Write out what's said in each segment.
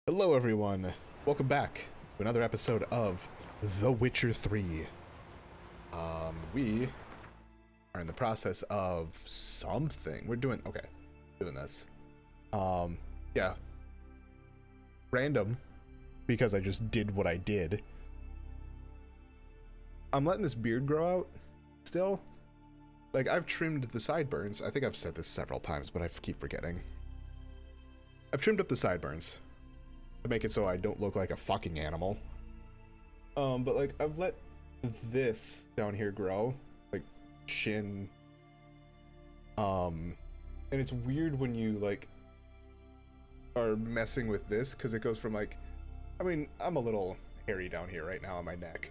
Hello everyone, welcome back to another episode of The Witcher 3. We are in the process of something. We're doing this. Yeah. Random, because I just did what I did. I'm letting this beard grow out still. Like, I've trimmed the sideburns. I think I've said this several times, but I keep forgetting. I've trimmed up the sideburns to make it so I don't look like a fucking animal. But like, I've let this down here grow, like chin. And it's weird when you like are messing with this, because it goes from like, I mean, I'm a little hairy down here right now on my neck.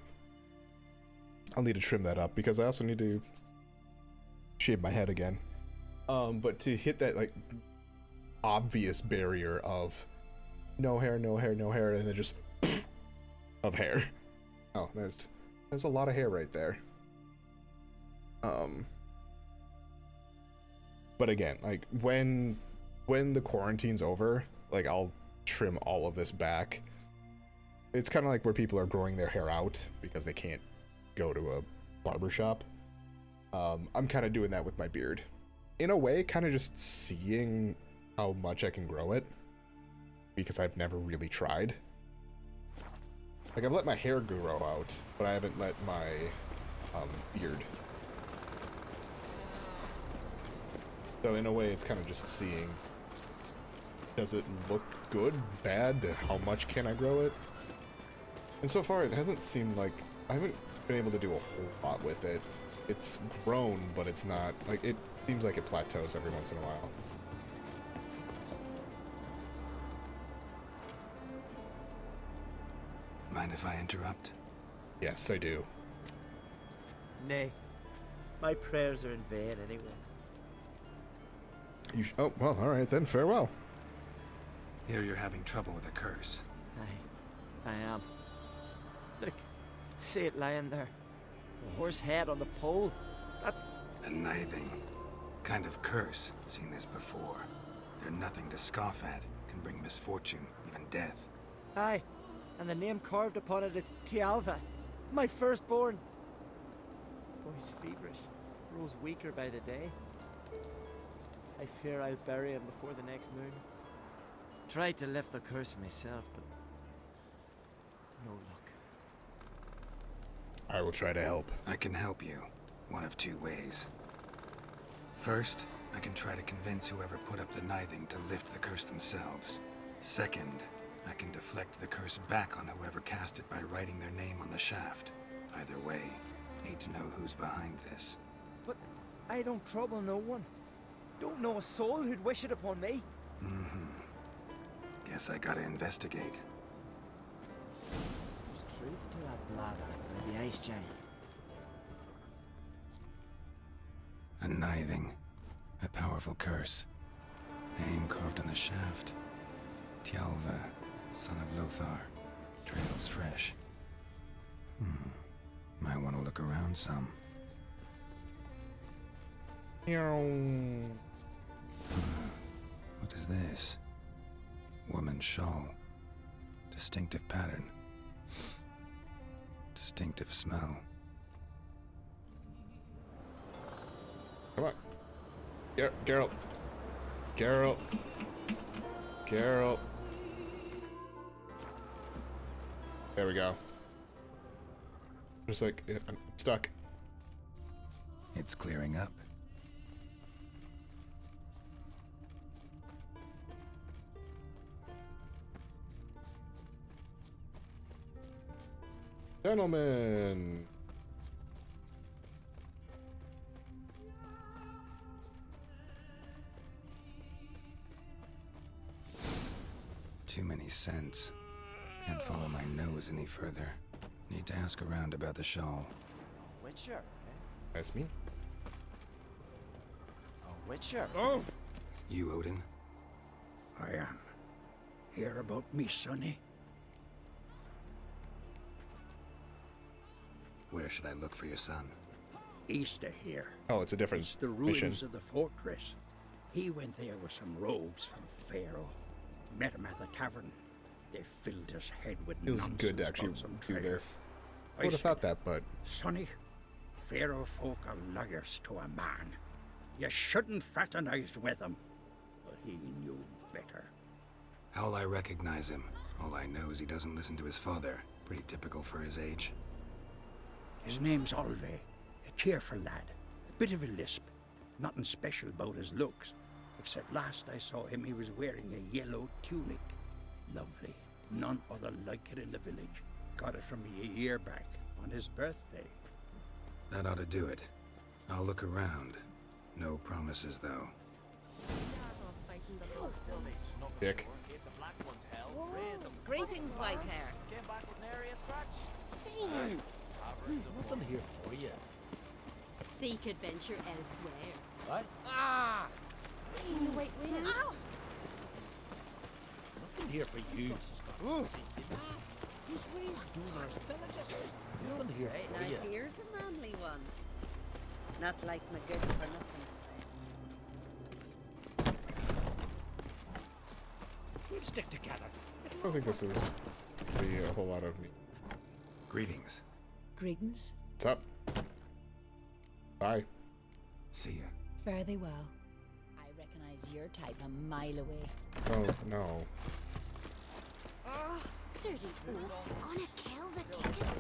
I'll need to trim that up because I also need to shave my head again. But to hit that like obvious barrier of no hair, no hair, no hair, and then just of hair. Oh, there's a lot of hair right there. But again, like when the quarantine's over, like I'll trim all of this back. It's kind of like where people are growing their hair out because they can't go to a barber shop. I'm kind of doing that with my beard. In a way, kind of just seeing how much I can grow it, because I've never really tried. Like, I've let my hair grow out, but I haven't let my beard. So in a way, it's kind of just seeing, does it look good, bad, how much can I grow it? And so far, it hasn't seemed like, I haven't been able to do a whole lot with it. It's grown, but it's not, like, it seems like it plateaus every once in a while. Mind if I interrupt? Yes, I do. Nay, my prayers are in vain anyways. Oh, well, alright then, farewell. Here you're having trouble with a curse. I am. Look, see it lying there. A horse head on the pole. That's... A nithing kind of curse. Seen this before. They're nothing to scoff at. Can bring misfortune, even death. Aye, and the name carved upon it is Tialva, my firstborn. Boy's feverish, grows weaker by the day. I fear I'll bury him before the next moon. Tried to lift the curse myself, but no luck. I will try to help. I can help you. One of two ways. First, I can try to convince whoever put up the nithing to lift the curse themselves. Second, I can deflect the curse back on whoever cast it by writing their name on the shaft. Either way, need to know who's behind this. But I don't trouble no one. Don't know a soul who'd wish it upon me. Guess I gotta investigate. There's truth to that blather by the ice giant. A nithing. A powerful curse. Name carved on the shaft. Tialva, son of Lothar. Trails fresh. Might want to look around some. What is this? Woman's shawl. Distinctive pattern. Distinctive smell. Come on. Geralt. Geralt. Geralt. There we go. Just like, I'm stuck. It's clearing up. Gentlemen. Too many scents. Can't follow my nose any further. Need to ask around about the shawl. A witcher, eh? That's me. A witcher? Oh! You, Odin? I am. Hear about me, sonny? Where should I look for your son? East of here. Oh, it's a different It's the ruins mission. of the fortress. He went there with some rogues from Pharaoh. Met him at the tavern. They filled his head with Feels nonsense good to actually about some do treasure. this. I I would have said, thought that, but Sonny, Pharaoh folk are liars to a man. You shouldn't fraternize with them. But he knew better. How'll I recognize him? All I know is he doesn't listen to his father. Pretty typical for his age. His name's Olve, a cheerful lad, a bit of a lisp. Nothing special about his looks, except last I saw him he was wearing a yellow tunic. Lovely, none other like it in the village. Got it from me a year back, on his birthday. That ought to do it. I'll look around. No promises, though. dick. Whoa. Greetings, white hair. Nothing here for you. Seek adventure elsewhere. What? See you wait with. Ow! Nothing here for you. Nothing here for Now you. here's a manly one. Not like my good for nothing. We'll stick together. I don't think this is be a whole lot of need. Greetings. Greetings. What's up? Bye. See ya. Fare thee well. I recognize your type a mile away. Oh no. Dirty wolf. Gonna kill the kickers.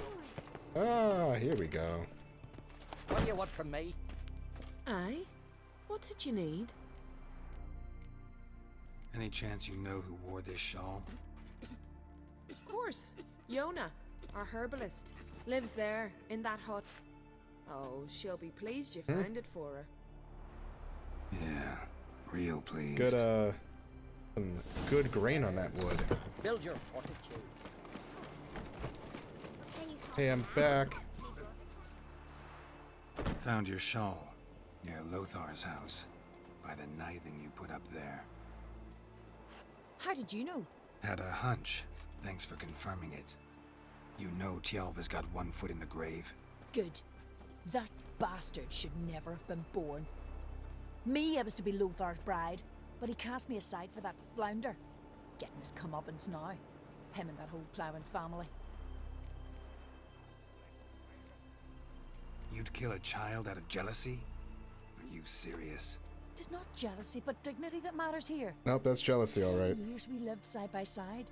Ah, here we go. What do you want from me? Aye? What's it you need? Any chance you know who wore this shawl? Of course. Yona, our herbalist, lives there, in that hut. Oh, she'll be pleased you found it for her. Yeah, real pleased. Good some good grain on that wood. Build your fortitude. Hey, I'm back. Found your shawl near Lothar's house by the knithing you put up there. How did you know? Had a hunch. Thanks for confirming it. You know Tjalva's got one foot in the grave. Good. That bastard should never have been born. Me, I was to be Lothar's bride, but he cast me aside for that flounder. Getting his comeuppance now. Him and that whole ploughing family. You'd kill a child out of jealousy? Are you serious? It's not jealousy, but dignity that matters here. Nope, that's jealousy, all right. 10 years we lived side by side.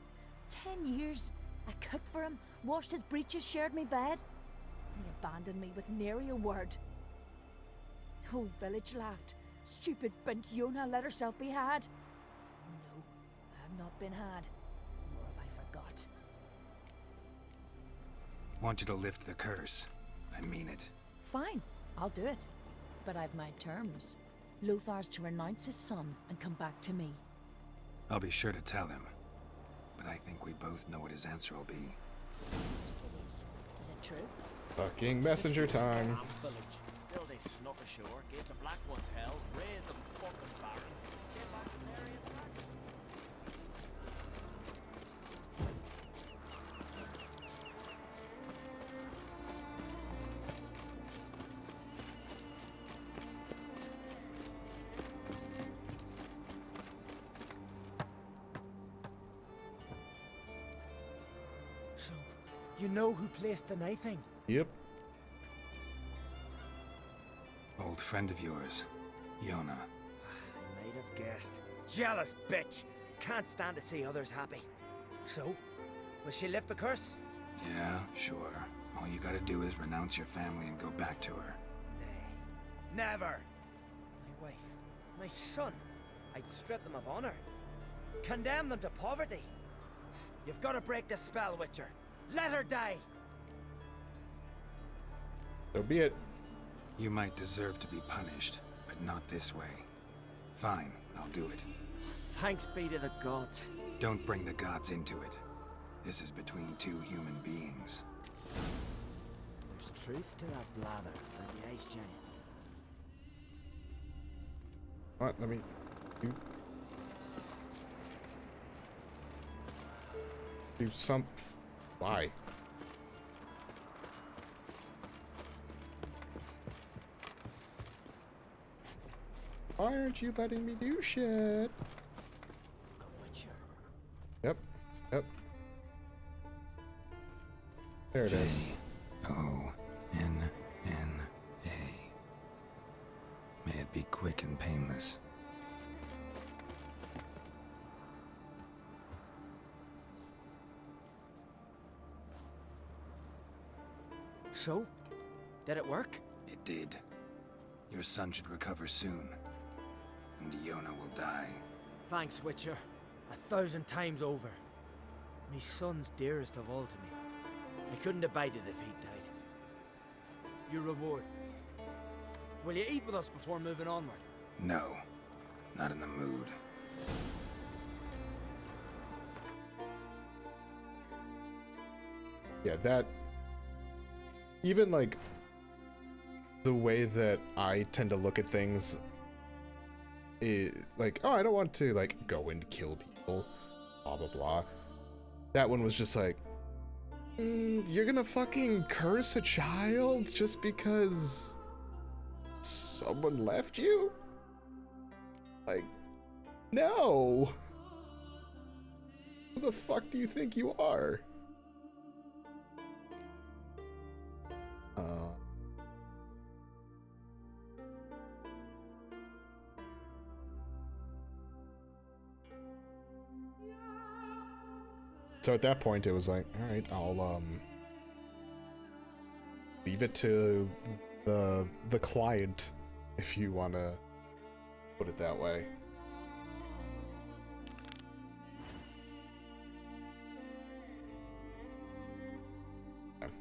10 years. I cooked for him, washed his breeches, shared me bed. And he abandoned me with nary a word. The whole village laughed. Stupid bint Yona let herself be had. No, I have not been had. Nor have I forgot. Want you to lift the curse. I mean it. Fine, I'll do it. But I've my terms. Lothar's to renounce his son and come back to me. I'll be sure to tell him. But I think we both know what his answer will be. Is it true? Fucking messenger time. Village. Still they snuck ashore, gave the black ones hell, raised them fucking barren. Came back to Cerys back. So, you know who placed the knifing? Yep. Old friend of yours, Yona. I might have guessed. Jealous bitch! Can't stand to see others happy. So, will she lift the curse? Yeah, sure. All you gotta do is renounce your family and go back to her. Nay. Never! My wife, my son, I'd strip them of honor. Condemn them to poverty. You've got to break the spell, Witcher. Let her die! So be it. You might deserve to be punished, but not this way. Fine, I'll do it. Thanks be to the gods. Don't bring the gods into it. This is between two human beings. There's truth to that blather for the ice giant. What? Let me do some. Why? Why aren't you letting me do shit? A Witcher. Yep. Yep. There it is. J-O-N-N-A. May it be quick and painless. So? Did it work? It did. Your son should recover soon. And Yona will die. Thanks, Witcher. 1,000 times over. My son's dearest of all to me. I couldn't abide it if he died. Your reward. Will you eat with us before moving onward? No. Not in the mood. Yeah, that... Even, like, the way that I tend to look at things is like, oh, I don't want to, like, go and kill people, blah, blah, blah. That one was just like, you're gonna fucking curse a child just because someone left you? Like, no. Who the fuck do you think you are? So at that point, it was like, all right, I'll leave it to the client, if you want to put it that way. Okay.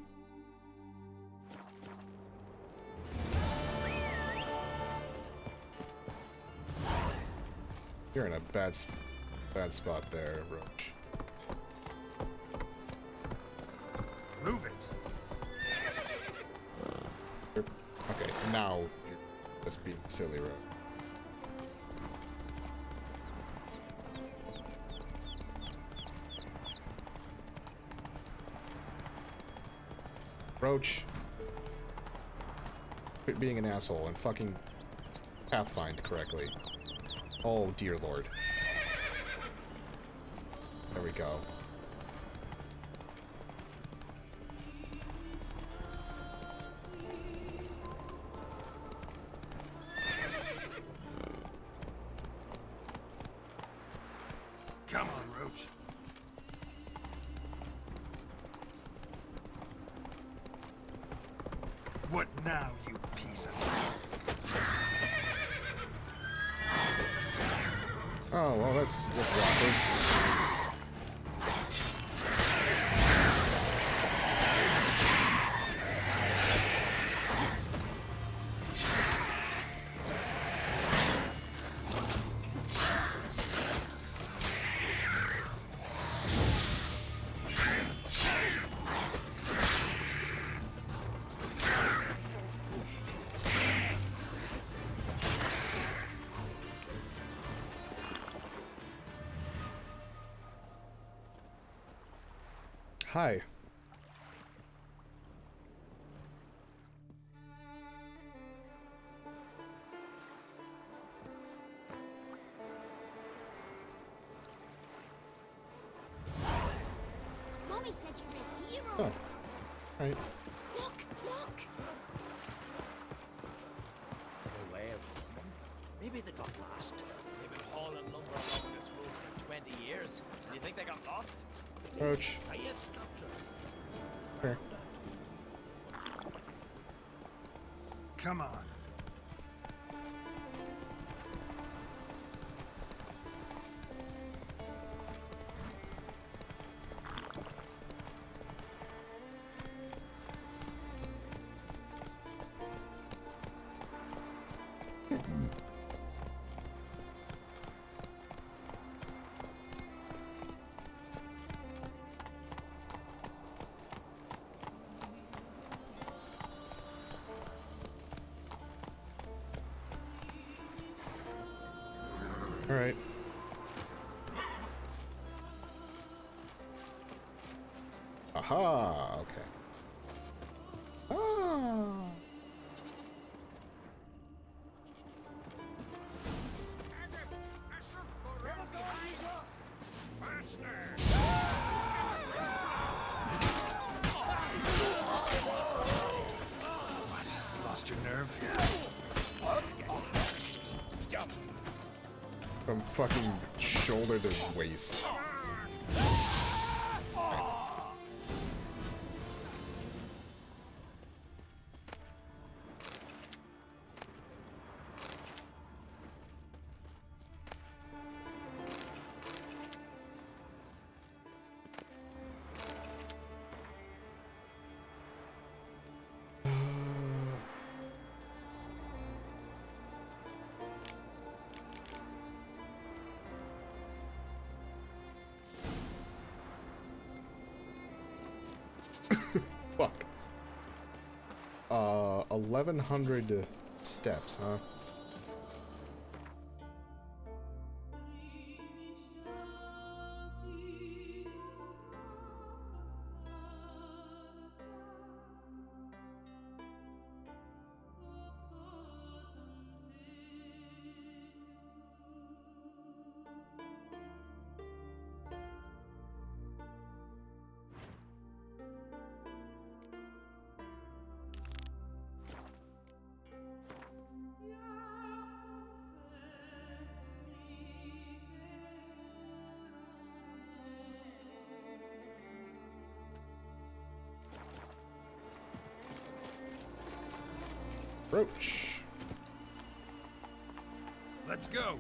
You're in a bad spot there, Roach. Move it! Okay, now you're just being silly, Roach. Roach. Quit being an asshole and fucking pathfind correctly. Oh, dear lord. There we go. Come on, Roach. What now, you piece of... Oh, well, that's awkward. Hi. Mommy said you're a hero. Oh. Right. Look, look. No way of coming. Maybe they got lost. They've been hauling lumber along this road for 20 years. And you think they got lost? Roach. Quiet structure. Here. Come on. All right. Aha, okay. Ah. fucking shoulder to waist. Fuck. 1,100 steps, huh? Roach. Let's go.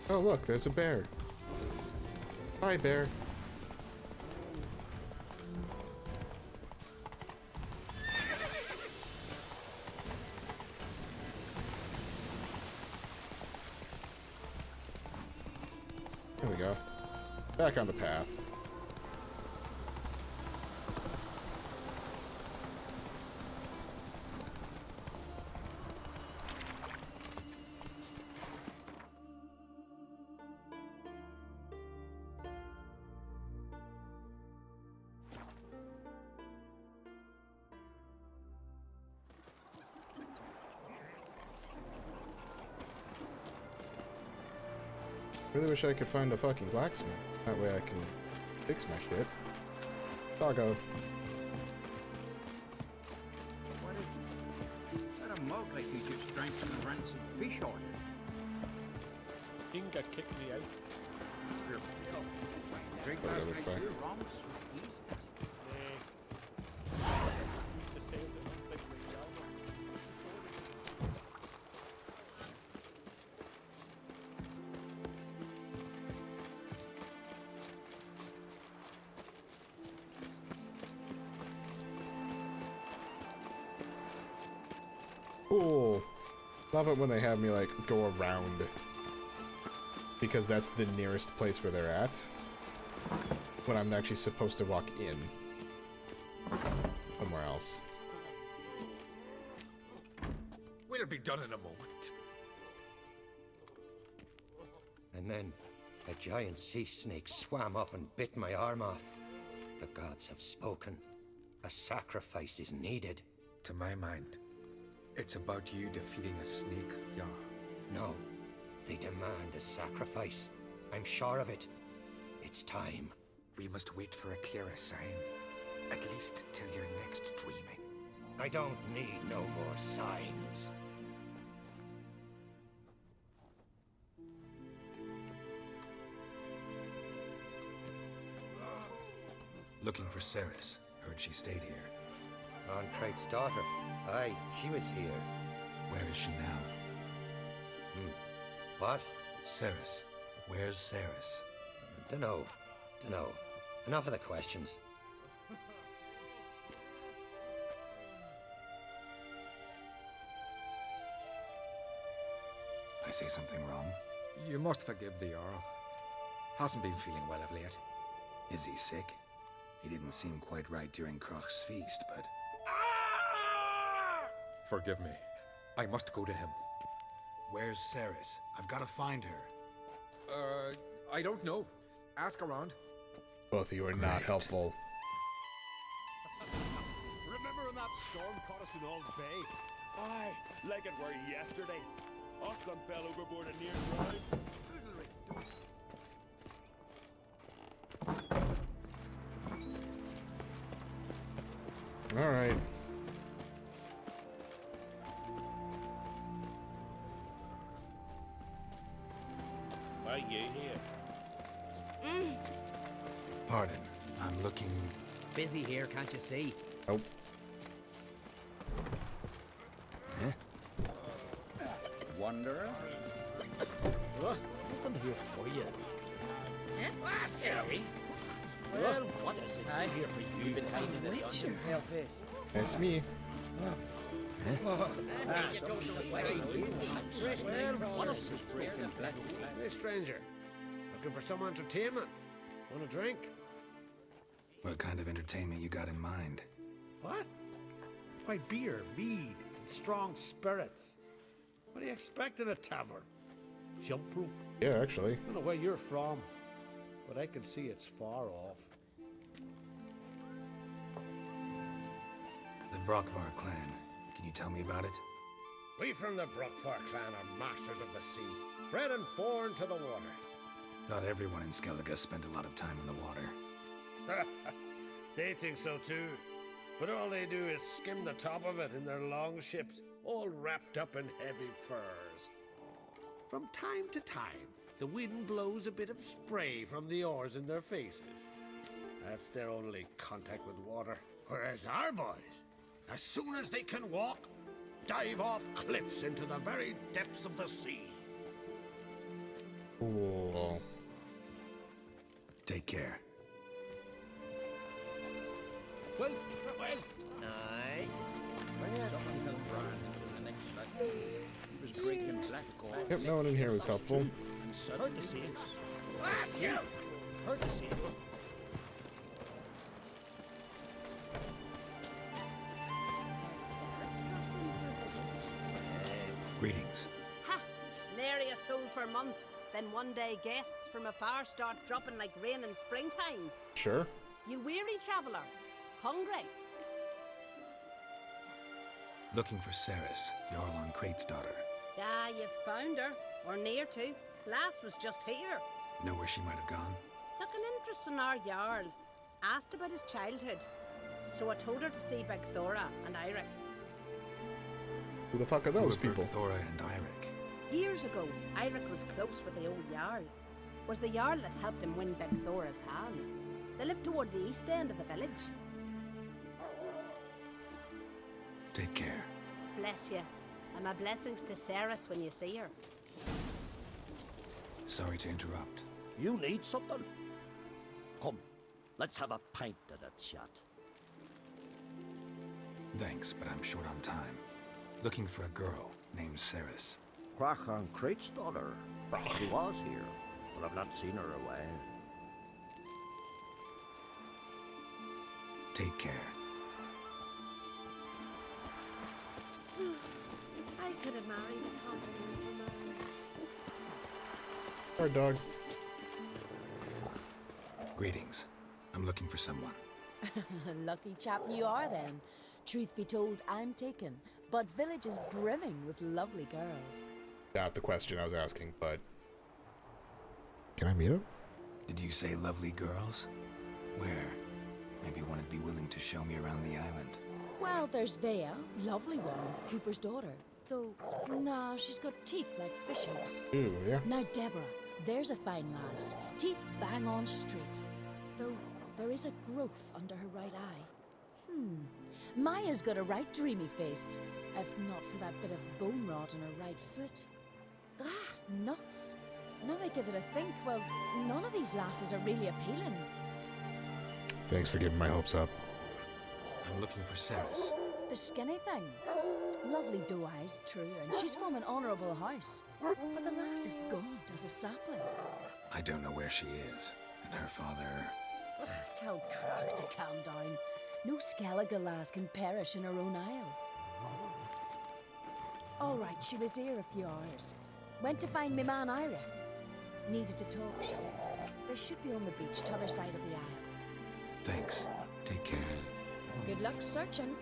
Oh, look, there's a bear. Hi, bear. There we go. Back on the path. Really wish I could find a fucking blacksmith. That way I can fix my shit. Doggo. What is that? A mug like you just drank some rancid fish oil? Inga kicked me out. Drink Oh, yeah, last that's night fine. too, Roms. East. The same that big ring album. Cool. Love it when they have me, like, go around. Because that's the nearest place where they're at. When I'm actually supposed to walk in. Somewhere else. We'll be done in a moment. And then a giant sea snake swam up and bit my arm off. The gods have spoken. A sacrifice is needed. To my mind, it's about you defeating a snake, yeah. No, they demand a sacrifice. I'm sure of it. It's time. We must wait for a clearer sign. At least till your next dreaming. I don't need no more signs. Looking for Cerys. Heard she stayed here. Crate's daughter. Aye, she was here. Where is she now? What? Cerys. Where's Cerys? Dunno. Enough of the questions. I say something wrong? You must forgive the Earl. Hasn't been feeling well of late. Is he sick? He didn't seem quite right during Croc's feast, but... Forgive me. I must go to him. Where's Cerys? I've got to find her. I don't know. Ask around. Both of you are not helpful. Remember when that storm caught us in Old Bay? Aye, like it were yesterday. Auckland fell overboard and near drowned. Udalryk. All right. Why you here? Pardon, I'm looking... Busy here, can't you see? Oh. Wanderer? Nothing here for you. Sorry. Well, what is it? I'm here for you. You've been hiding in Richard. the face. That's me. Well, what is it? Hey, stranger. Looking for some entertainment? Want a drink? What kind of entertainment you got in mind? What? Why, beer, mead, and strong spirits. What do you expect in a tavern? Jump rope? Yeah, actually. I don't know where you're from, but I can see it's far off. The Brockvar clan. Can you tell me about it? We from the Brockvar clan are masters of the sea, bred and born to the water. Thought everyone in Skellige spent a lot of time in the water. They think so too, but all they do is skim the top of it in their long ships, all wrapped up in heavy furs. From time to time, the wind blows a bit of spray from the oars in their faces. That's their only contact with water. Whereas our boys, as soon as they can walk, dive off cliffs into the very depths of the sea. Cool. Take care. Well. Aye. He was breaking black gold. Yep, no one in here was helpful. And heard the same. Heard the same. Greetings. Ha! Nary a soul for months. Then one day guests from afar start dropping like rain in springtime. Sure. You weary traveller? Hungry? Looking for Cerys, Jarl on Crate's daughter. Ah, you found her. Or near to. Lass was just here. Know where she might have gone? Took an interest in our Jarl. Asked about his childhood. So I told her to see Thora and Udalryk. Who the fuck are those people? Thora and Udalryk. Years ago, Udalryk was close with the old Jarl. Was the Jarl that helped him win Thora's hand. They lived toward the east end of the village. Take care. Bless you. And my blessings to Cerys when you see her. Sorry to interrupt. You need something? Come, let's have a pint of that shot. Thanks, but I'm short on time. Looking for a girl named Cerys. Crach on Crate's daughter. She was here, but I've not seen her a while. Take care. I could have married a continental man. Our dog. Greetings. I'm looking for someone. Lucky chap you are then. Truth be told, I'm taken, but village is brimming with lovely girls. Not the question I was asking, but... Can I meet him? Did you say lovely girls? Where? Maybe one would be willing to show me around the island. Well, there's Vea, lovely one, Cooper's daughter. Though, nah, she's got teeth like fish hooks. Ooh, yeah. Now Deborah, there's a fine lass. Teeth bang on straight. Though, there is a growth under her right eye. Maya's got a right dreamy face. If not for that bit of bone rot in her right foot. Ah, nuts. Now I give it a think, well, none of these lasses are really appealing. Thanks for getting my hopes up. I'm looking for Cerys. The skinny thing. Lovely doe eyes, true, and she's from an honourable house. But the lass is gaunt as a sapling. I don't know where she is, and her father... Ugh, tell Crach to calm down. No Skellige lass can perish in her own isles. All right, she was here a few hours. Went to find me man Udalryk. Needed to talk, she said. They should be on the beach, t'other side of the isle. Thanks. Take care. Good luck searching.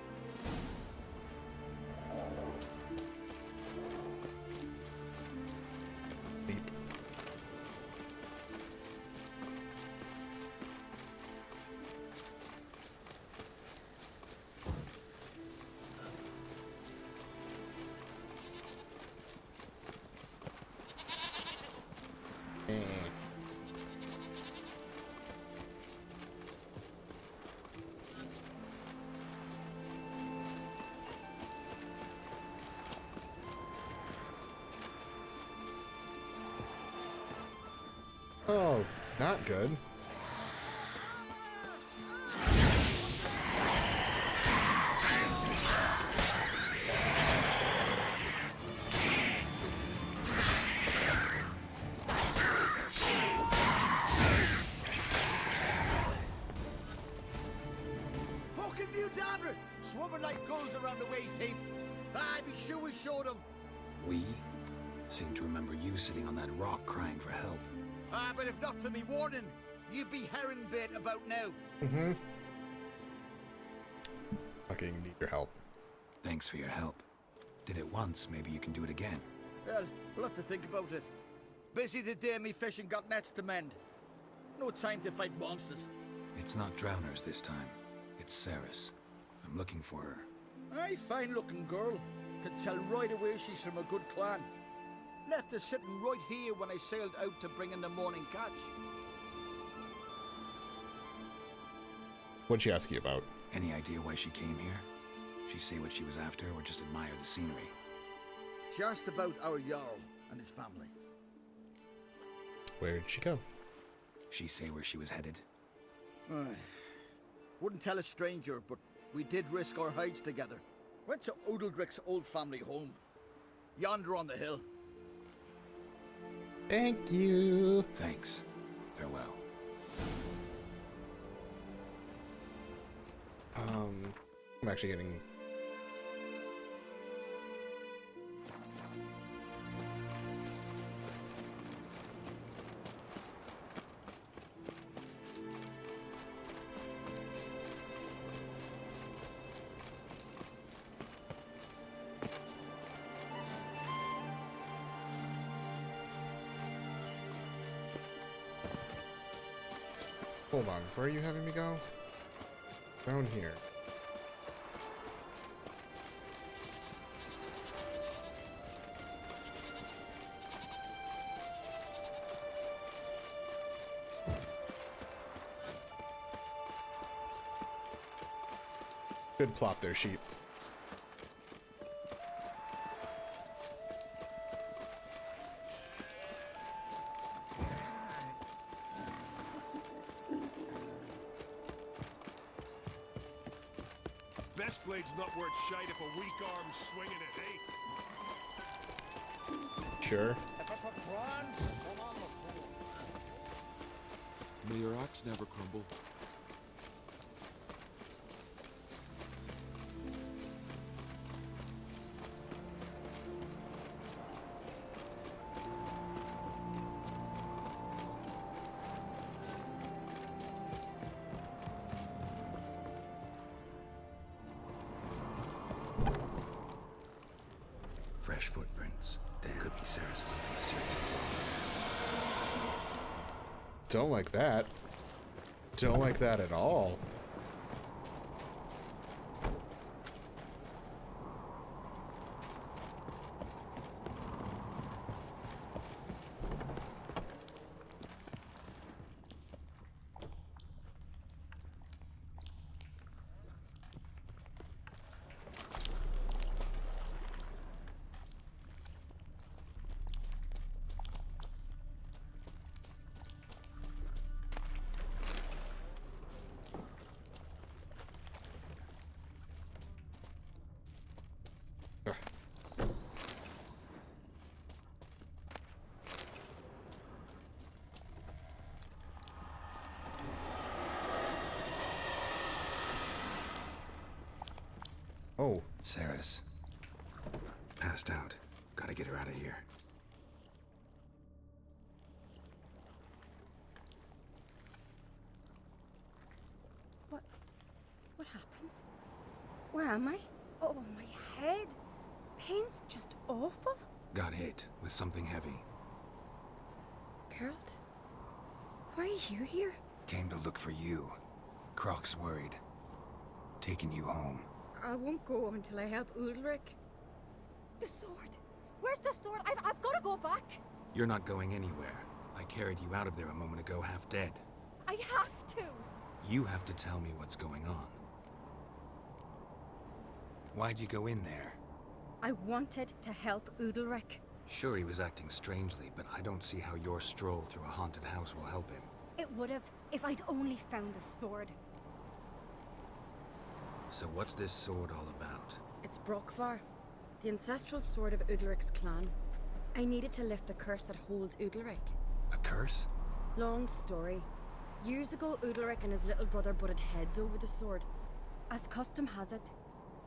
Oh, not good. Fucking Udalryk! Swimming like gulls around the waist heap. I'd be sure we showed him. We seem to remember you sitting on that rock crying for help. But if not for me warning, you'd be herring bait about now. Mm-hmm. Fucking need your help. Thanks for your help. Did it once, maybe you can do it again. Well, we'll have to think about it. Busy the day me fishing got nets to mend. No time to fight monsters. It's not drowners this time. It's Cerys. I'm looking for her. Aye, fine-looking girl. Could tell right away she's from a good clan. Left her sitting right here when I sailed out to bring in the morning catch. What'd she ask you about? Any idea why she came here? She say what she was after or just admire the scenery? She asked about our Jarl and his family. Where'd she go? She say where she was headed? Wouldn't tell a stranger, but we did risk our hides together. Went to Udalryk's old family home. Yonder on the hill. Thank you. Thanks. Farewell. I'm actually getting... Hold on, where are you having me go? Down here. Good plop there, sheep. Best blade's not worth shite if a weak arm's swinging it, eh? Sure. May your axe never crumble. Fresh footprints. Damn, could be Cerys. Seriously wrong there. Don't like that. Don't like that at all. Oh. Cerys. Passed out. Gotta get her out of here. What happened? Where am I? Oh, my head. Pain's just awful. Got hit with something heavy. Geralt, why are you here? Came to look for you. Croc's worried. Taking you home. I won't go until I help Udalryk. The sword! Where's the sword? I've got to go back! You're not going anywhere. I carried you out of there a moment ago half dead. I have to! You have to tell me what's going on. Why'd you go in there? I wanted to help Udalryk. Sure, he was acting strangely, but I don't see how your stroll through a haunted house will help him. It would have, if I'd only found the sword. So what's this sword all about? It's Brokvar, the ancestral sword of Udalryk's clan. I needed to lift the curse that holds Udalryk. A curse? Long story. Years ago, Udalryk and his little brother butted heads over the sword. As custom has it,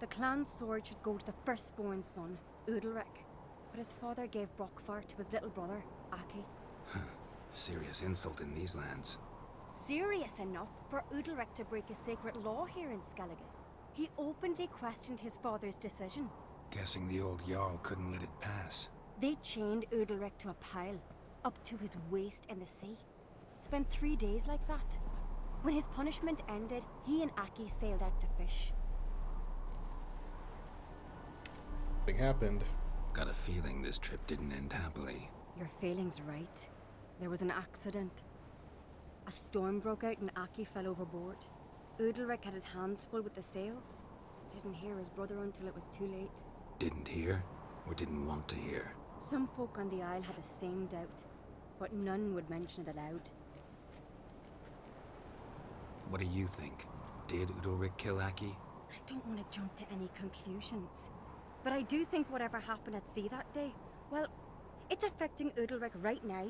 the clan's sword should go to the firstborn son, Udalryk. But his father gave Brokvar to his little brother, Aki. Serious insult in these lands. Serious enough for Udalryk to break a sacred law here in Skellige. He openly questioned his father's decision. Guessing the old Jarl couldn't let it pass. They chained Udalryk to a pile, up to his waist in the sea. Spent 3 days like that. When his punishment ended, he and Aki sailed out to fish. Something happened. Got a feeling this trip didn't end happily. Your feeling's right. There was an accident. A storm broke out and Aki fell overboard. Udalryk had his hands full with the sails. Didn't hear his brother until it was too late. Didn't hear? Or didn't want to hear? Some folk on the Isle had the same doubt, but none would mention it aloud. What do you think? Did Udalryk kill Aki? I don't want to jump to any conclusions, but I do think whatever happened at sea that day, well, it's affecting Udalryk right now,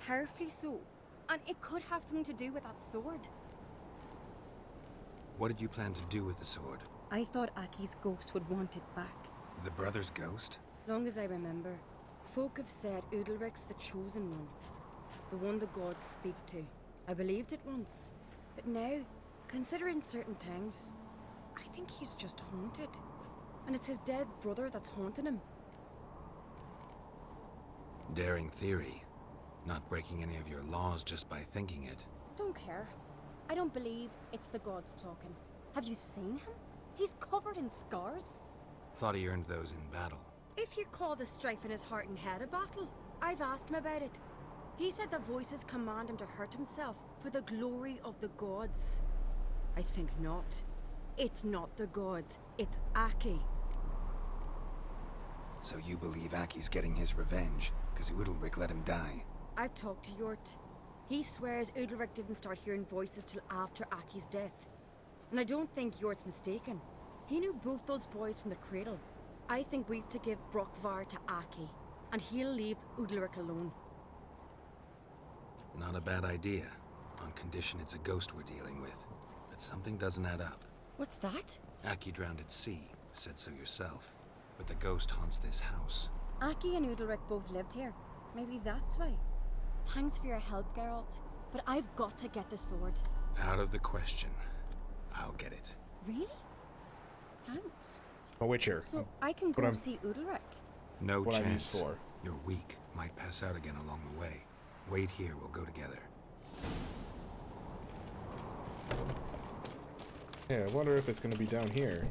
powerfully so, and it could have something to do with that sword. What did you plan to do with the sword? I thought Aki's ghost would want it back. The brother's ghost? Long as I remember, folk have said Udalryk's the chosen one, the one the gods speak to. I believed it once, but now, considering certain things, I think he's just haunted. And it's his dead brother that's haunting him. Daring theory. Not breaking any of your laws just by thinking it. Don't care. I don't believe it's the gods talking. Have you seen him? He's covered in scars. Thought he earned those in battle. If you call the strife in his heart and head a battle, I've asked him about it. He said the voices command him to hurt himself for the glory of the gods. I think not. It's not the gods, it's Aki. So you believe Aki's getting his revenge, because Udalryk let him die? I've talked to Yort. He swears Udalryk didn't start hearing voices till after Aki's death. And I don't think Yort's mistaken. He knew both those boys from the cradle. I think we've to give Brokvar to Aki, and he'll leave Udalryk alone. Not a bad idea, on condition it's a ghost we're dealing with. But something doesn't add up. What's that? Aki drowned at sea, said so yourself. But the ghost haunts this house. Aki and Udalryk both lived here. Maybe that's why. Thanks for your help, Geralt, but I've got to get the sword. Out of the question. I'll get it. Really? Thanks. A Witcher. So I can go see Udalryk? No what chance. I'm used for. You're weak. Might pass out again along the way. Wait here, we'll go together. Yeah, I wonder if it's going to be down here.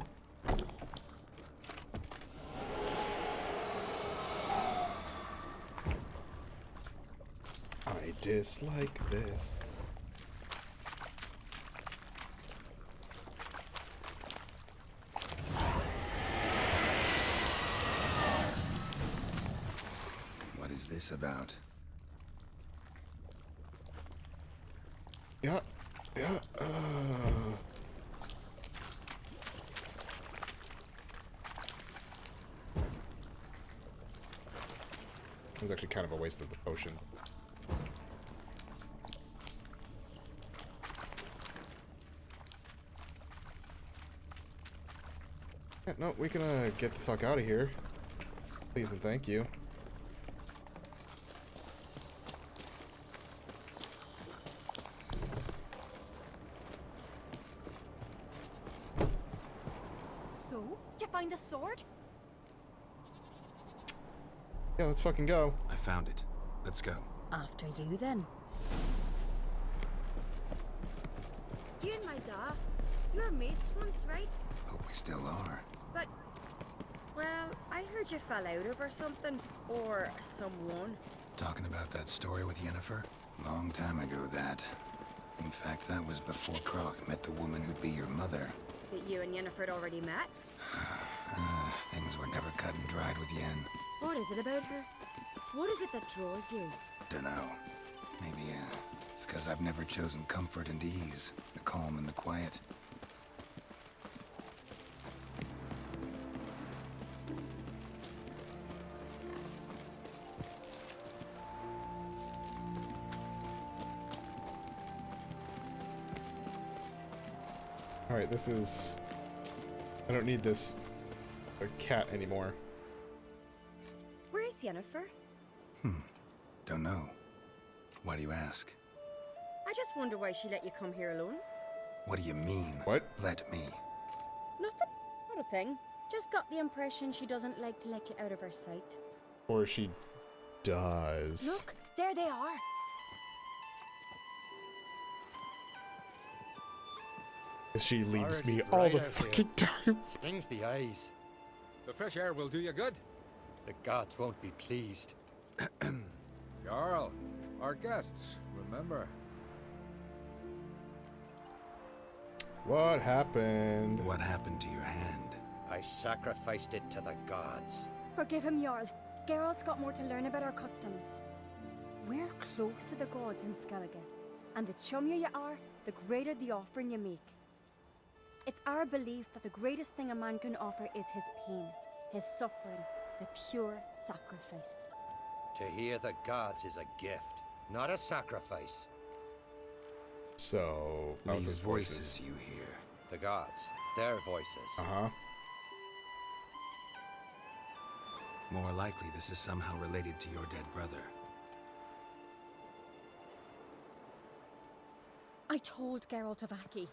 I dislike this. What is this about? Yeah. It was actually kind of a waste of the potion. Yeah, no, we can get the fuck out of here. Please and thank you. So, did you find the sword? Yeah, let's fucking go. I found it. Let's go. After you, then. You and my dad, you were mates once, right? Hope we still are. But, well, I heard you fell out over something. Or someone. Talking about that story with Yennefer? Long time ago, that. In fact, that was before Croc met the woman who'd be your mother. But you and Yennefer had already met? Things were never cut and dried with Yen. What is it about her? What is it that draws you? Dunno. Maybe, it's because I've never chosen comfort and ease, the calm and the quiet. Alright, this is... I don't need this cat anymore. Where is Yennefer? Don't know. Why do you ask? I just wonder why she let you come here alone. What do you mean? What? Let me. Nothing. Not a thing. Just got the impression she doesn't like to let you out of her sight. Or she does. Look, there they are. She leaves Already me all bright the out fucking here. time. Stings the eyes. The fresh air will do you good. The gods won't be pleased. Jarl, our guests, remember. What happened? What happened to your hand? I sacrificed it to the gods. Forgive him, Jarl. Geralt's got more to learn about our customs. We're close to the gods in Skellige, and the chummier you are, the greater the offering you make. It's our belief that the greatest thing a man can offer is his pain, his suffering, the pure sacrifice. To hear the gods is a gift, not a sacrifice. So, These voices you hear. The gods, their voices. Uh-huh. More likely this is somehow related to your dead brother. I told Geralt of Aki.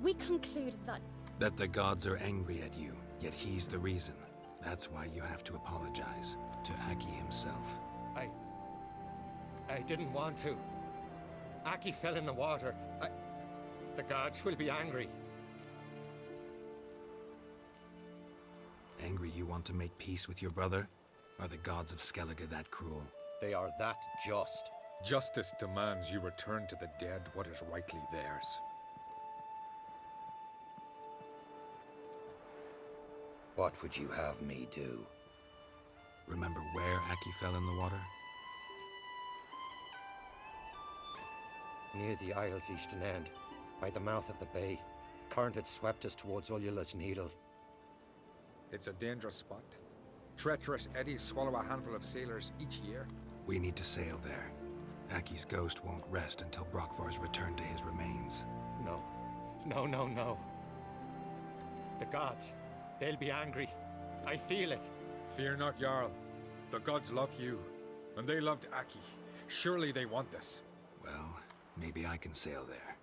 We concluded that That the gods are angry at you, yet he's the reason. That's why you have to apologize to Aki himself. I didn't want to. Aki fell in the water. The gods will be angry. Angry you want to make peace with your brother? Are the gods of Skellige that cruel? They are that just. Justice demands you return to the dead what is rightly theirs. What would you have me do? Remember where Aki fell in the water? Near the isle's eastern end, by the mouth of the bay. Current had swept us towards Ullula's Needle. It's a dangerous spot. Treacherous eddies swallow a handful of sailors each year. We need to sail there. Aki's ghost won't rest until Brokvar's returned to his remains. No. No. The gods, they'll be angry. I feel it. Fear not, Jarl. The gods love you, and they loved Aki. Surely they want this. Well, maybe I can sail there.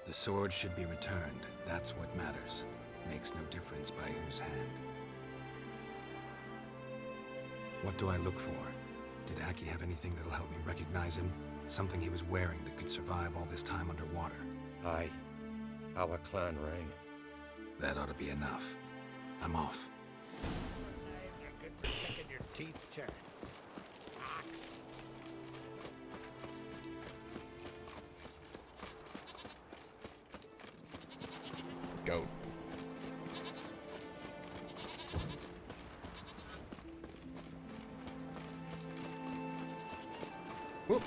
The sword should be returned. That's what matters. Makes no difference by whose hand. What do I look for? Did Aki have anything that'll help me recognize him? Something he was wearing that could survive all this time underwater? Aye. Our clan ring. That ought to be enough. I'm off. Knives are good for picking your teeth, sir. Axe. Go. Whoop.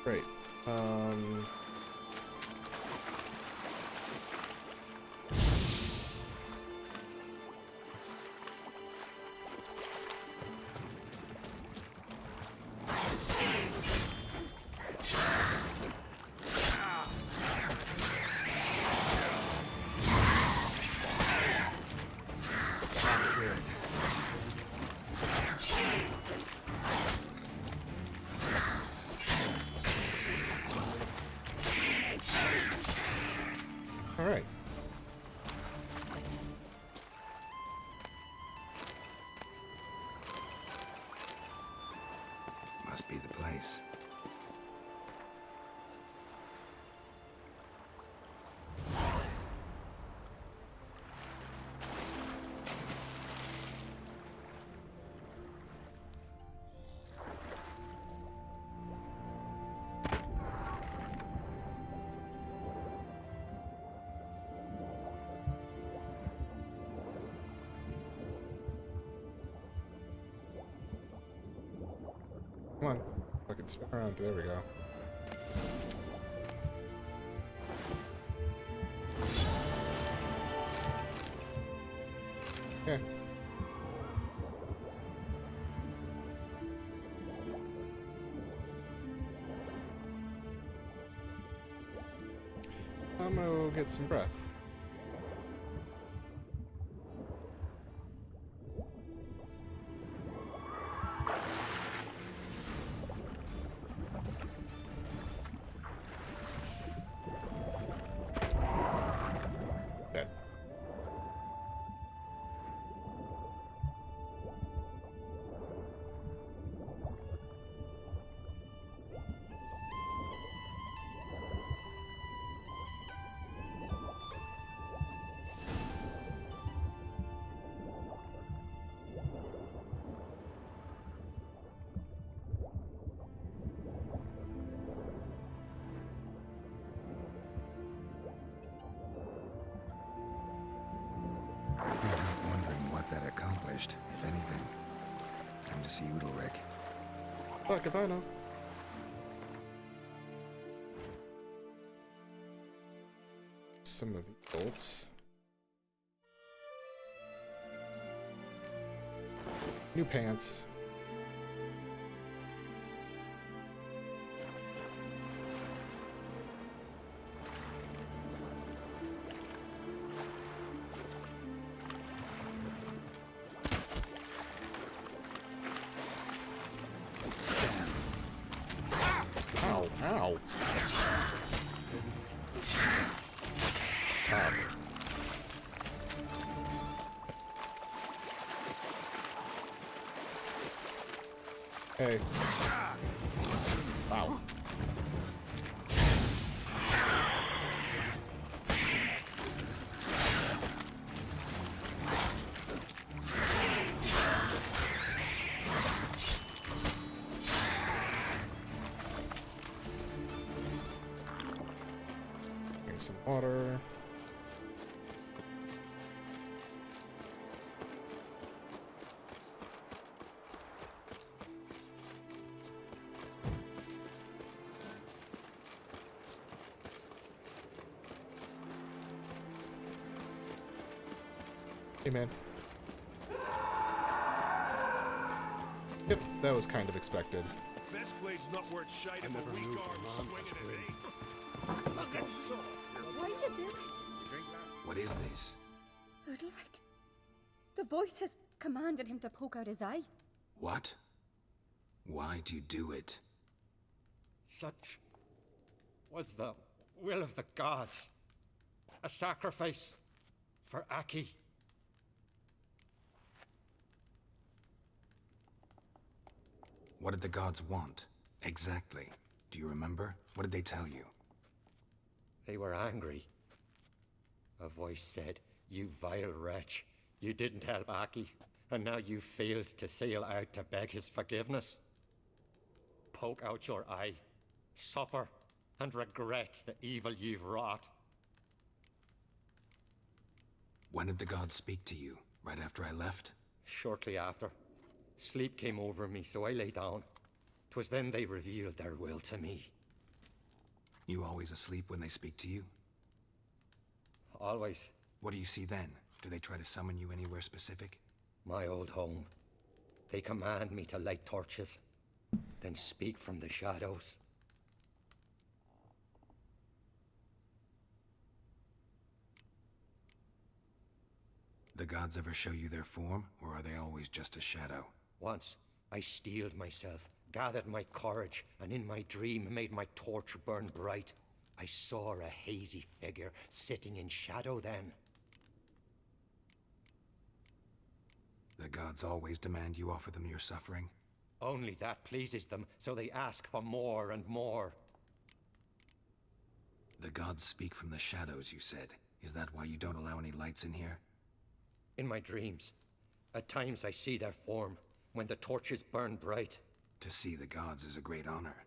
Great. All right. Must be the place. Come on. Fucking spin around. There we go. Yeah. I'm gonna go get some breath. Dead. Wondering what that accomplished, if anything. Time to see Udalryk. Fuck if I know. Some of the bolts. New pants. Ow, ow. Fuck. Hey. Wow. Drink some water. Hey, man. Yep, that was kind of expected. Best blade's not worth shite if a weak arm swinging it, eh? Why'd you do it? What is this? Udalryk. The voice has commanded him to poke out his eye. What? Why'd you do it? Such was the will of the gods. A sacrifice for Aki. What did the gods want? Exactly. Do you remember? What did they tell you? They were angry. A voice said, "You vile wretch, you didn't help Aki, and now you failed to sail out to beg his forgiveness. Poke out your eye, suffer, and regret the evil you've wrought." When did the gods speak to you? Right after I left? Shortly after. Sleep came over me, so I lay down. 'Twas then they revealed their will to me. You always asleep when they speak to you? Always. What do you see then? Do they try to summon you anywhere specific? My old home. They command me to light torches, then speak from the shadows. The gods ever show you their form, or are they always just a shadow? Once, I steeled myself, gathered my courage, and in my dream made my torch burn bright. I saw a hazy figure sitting in shadow then. The gods always demand you offer them your suffering? Only that pleases them, so they ask for more and more. The gods speak from the shadows, you said. Is that why you don't allow any lights in here? In my dreams, at times I see their form, when the torches burn bright. To see the gods is a great honor.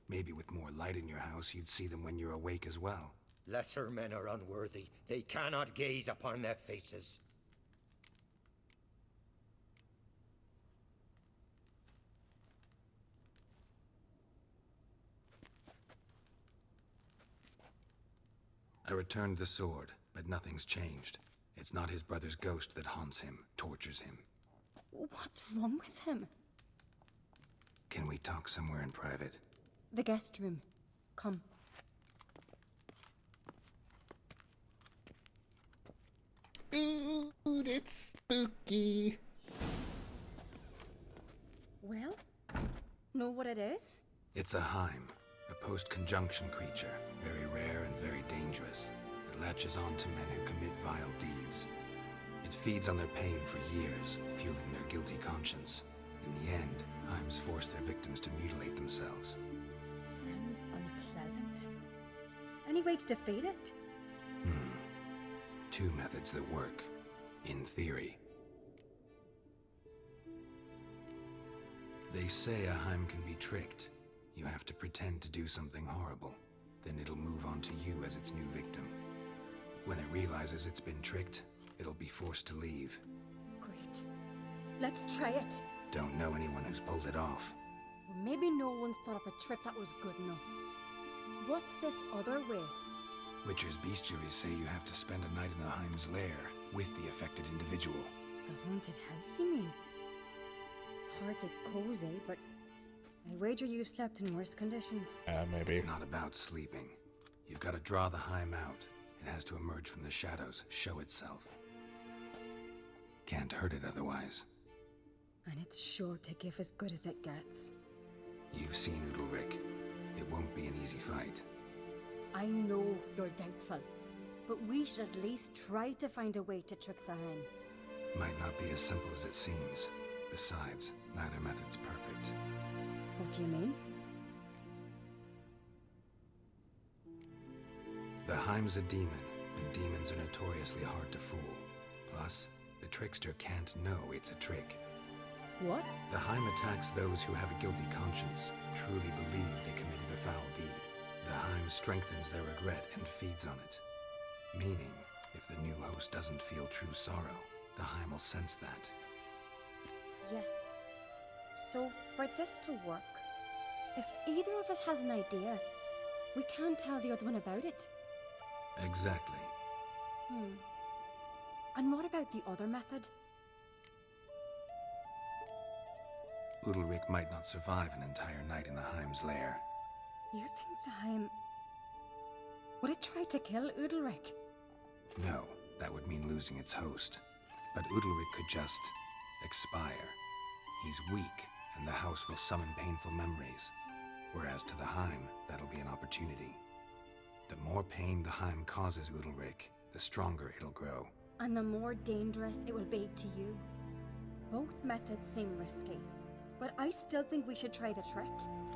Maybe with more light in your house, you'd see them when you're awake as well. Lesser men are unworthy. They cannot gaze upon their faces. I returned the sword, but nothing's changed. It's not his brother's ghost that haunts him, tortures him. What's wrong with him? Can we talk somewhere in private? The guest room. Come. Ooh, it's spooky. Well, know what it is? It's a Heim, a post-conjunction creature, very rare and very dangerous. It latches on to men who commit vile deeds. It feeds on their pain for years, fueling their guilty conscience. In the end, Heims force their victims to mutilate themselves. Sounds unpleasant. Any way to defeat it? Two methods that work, in theory. They say a Heim can be tricked. You have to pretend to do something horrible. Then it'll move on to you as its new victim. When it realizes it's been tricked, it'll be forced to leave. Great. Let's try it. Don't know anyone who's pulled it off. Or maybe no one's thought up a trick that was good enough. What's this other way? Witcher's bestiaries say you have to spend a night in the Heim's lair with the affected individual. The haunted house, you mean? It's hardly cozy, but I wager you've slept in worse conditions. Maybe. It's not about sleeping. You've got to draw the Heim out. It has to emerge from the shadows, show itself. Can't hurt it otherwise. And it's sure to give as good as it gets. You've seen Udalryk. It won't be an easy fight. I know you're doubtful, but we should at least try to find a way to trick the Heim. Might not be as simple as it seems. Besides, neither method's perfect. What do you mean? The Heim's a demon, and demons are notoriously hard to fool. Plus, the trickster can't know it's a trick. What? The Heim attacks those who have a guilty conscience, truly believe they committed a foul deed. The Heim strengthens their regret and feeds on it. Meaning, if the new host doesn't feel true sorrow, the Heim will sense that. Yes. So, for this to work, if either of us has an idea, we can't tell the other one about it. Exactly. And what about the other method? Udalryk might not survive an entire night in the Heim's lair. You think the Heim... Would it try to kill Udalryk? No, that would mean losing its host. But Udalryk could just expire. He's weak, and the house will summon painful memories. Whereas to the Heim, that'll be an opportunity. The more pain the Heim causes Udalryk, the stronger it'll grow. And the more dangerous it will be to you. Both methods seem risky, but I still think we should try the trick.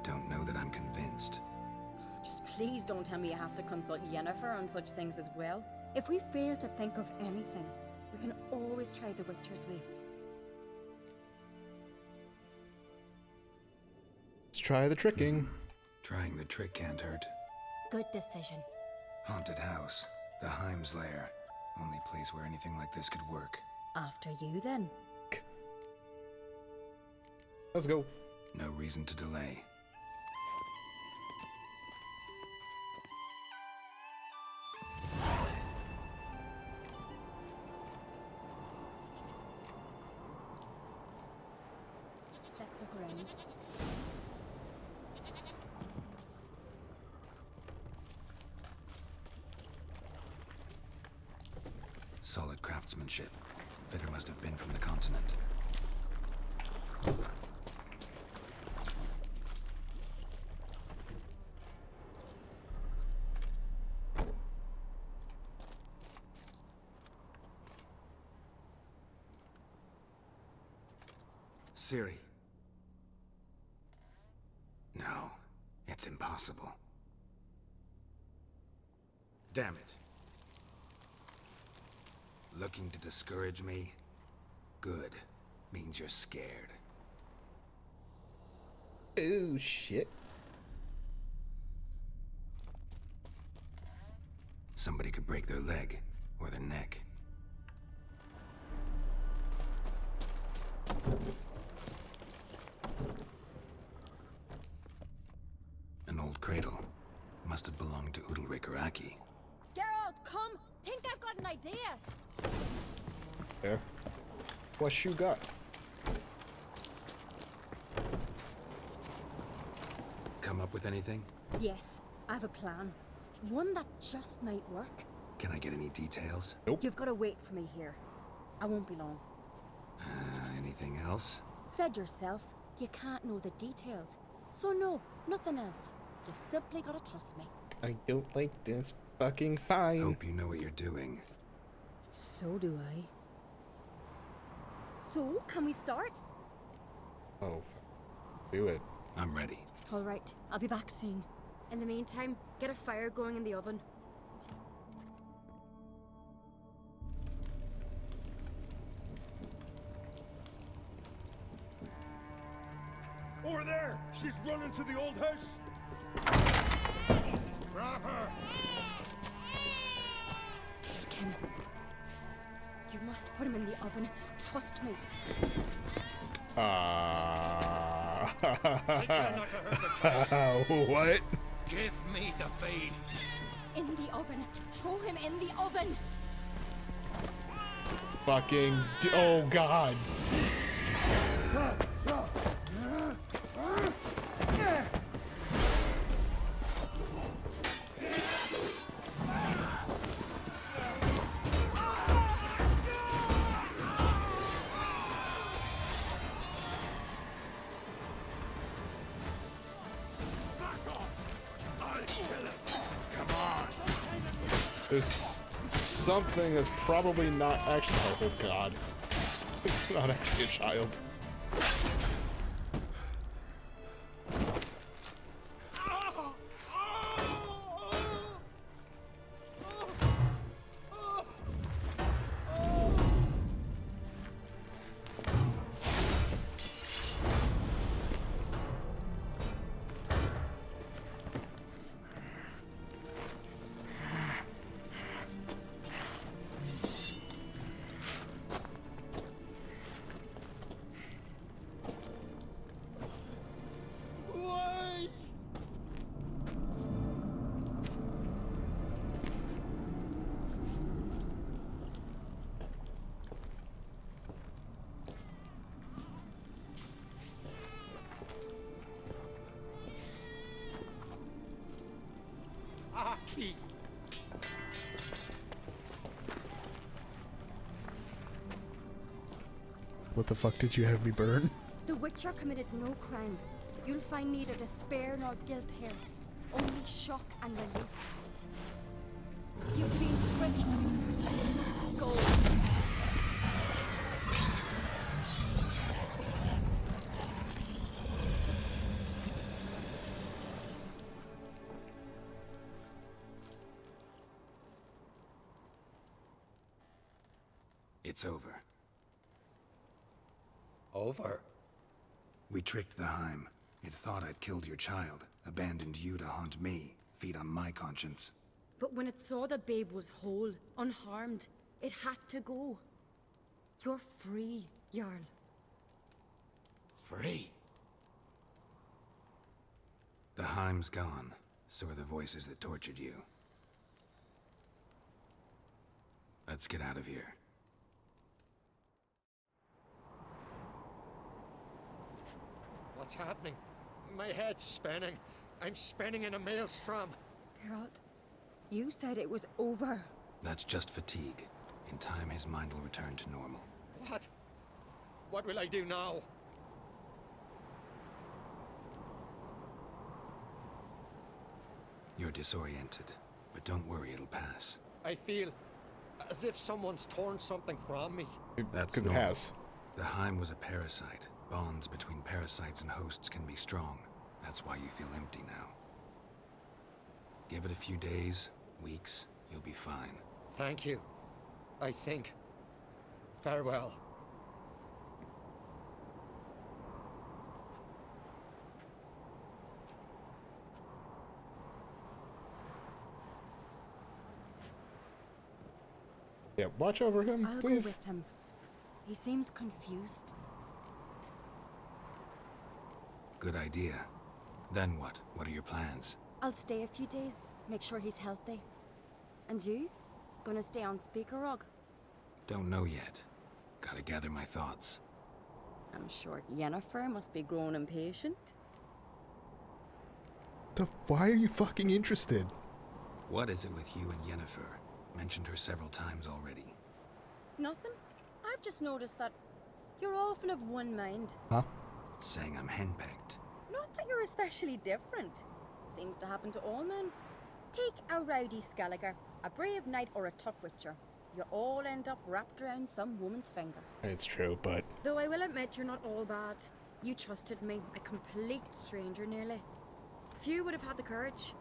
Don't know that I'm convinced. Just please don't tell me you have to consult Yennefer on such things as well. If we fail to think of anything, we can always try the Witcher's way. Let's try the tricking. Trying the trick can't hurt. Good decision. Haunted house. The Heim's lair. Only place where anything like this could work. After you, then. Let's go. No reason to delay. Let's look around. Solid craftsmanship. Fitter must have been from the continent. Cerys. No, it's impossible. Damn it. Looking to discourage me? Good. Means you're scared. Oh, shit. Somebody could break their leg or their neck. An old cradle. Must have belonged to Udalryk or Aki. Geralt! got an idea. There. What you got? Come up with anything? Yes, I have a plan. One that just might work. Can I get any details? Nope. You've got to wait for me here. I won't be long. Anything else? Said yourself, you can't know the details. So no, nothing else. You simply gotta trust me. I don't like this. Fucking fine. Hope you know what you're doing. So do I. So, can we start? Oh, do it. I'm ready. All right, I'll be back soon. In the meantime, get a fire going in the oven. Over there! She's running to the old house! Grab her! Take him. You must put him in the oven. Trust me. Take care not to hurt the child. What? Give me the feed. In the oven. Throw him in the oven. Fucking. Oh, God. There's something that's probably not actually. Oh, God. It's not actually a child. Aki! What the fuck did you have me burn? The Witcher committed no crime. You'll find neither despair nor guilt here. Only shock and relief. You've been tricked. You must go. It's over. Over? We tricked the Heim. It thought I'd killed your child, abandoned you to haunt me, feed on my conscience. But when it saw the babe was whole, unharmed, it had to go. You're free, Jarl. Free? The Heim's gone, so are the voices that tortured you. Let's get out of here. What's happening? My head's spinning. I'm spinning in a maelstrom. Geralt, you said it was over. That's just fatigue. In time, his mind will return to normal. What? What will I do now? You're disoriented, but don't worry, it'll pass. I feel as if someone's torn something from me. That's because it normal. has. The Heim was a parasite. Bonds between parasites and hosts can be strong. That's why you feel empty now. Give it a few days, weeks, you'll be fine. Thank you. I think. Farewell. Yeah, watch over him, I'll please. go with him. He seems confused. Good idea. Then what? What are your plans? I'll stay a few days, make sure he's healthy. And you? Gonna stay on speaker rug? Don't know yet. Gotta gather my thoughts. I'm sure Yennefer must be growing impatient. Why are you fucking interested? What is it with you and Yennefer? Mentioned her several times already. Nothing. I've just noticed that you're often of one mind. Huh? Saying I'm henpecked. Not that you're especially different. Seems to happen to all men. Take a rowdy Skelliger, a brave knight, or a tough witcher. You all end up wrapped around some woman's finger. It's true, but... Though I will admit you're not all bad. You trusted me, a complete stranger nearly. Few would have had the courage.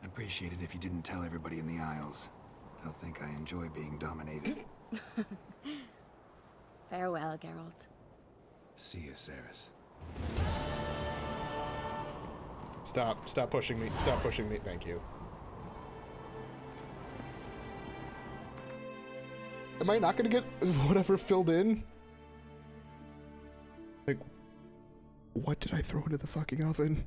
I'd appreciate it if you didn't tell everybody in the Isles. They'll think I enjoy being dominated. Farewell, Geralt. See you, Cerys. Stop pushing me. Stop pushing me. Thank you. Am I not gonna get whatever filled in? Like, what did I throw into the fucking oven?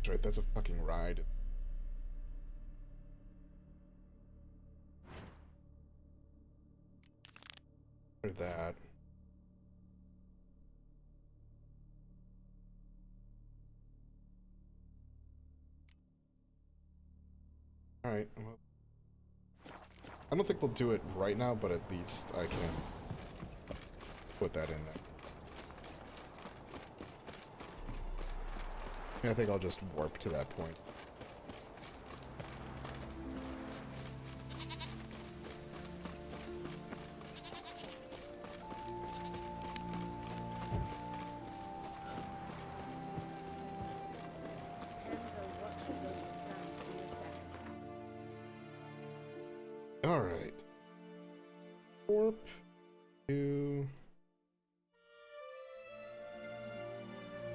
That's right, that's a fucking ride. Or that. Alright, well, I don't think we'll do it right now, but at least I can put that in there. I think I'll just warp to that point. Alright. Warp to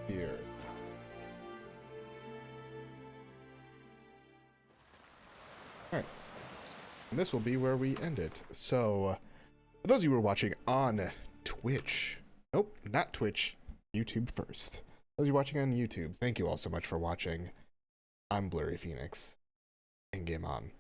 here. Alright. And this will be where we end it. So, for those of you who are watching on Twitch, nope, not Twitch, YouTube first. Those of you watching on YouTube, thank you all so much for watching. I'm Blurry Phoenix, and game on.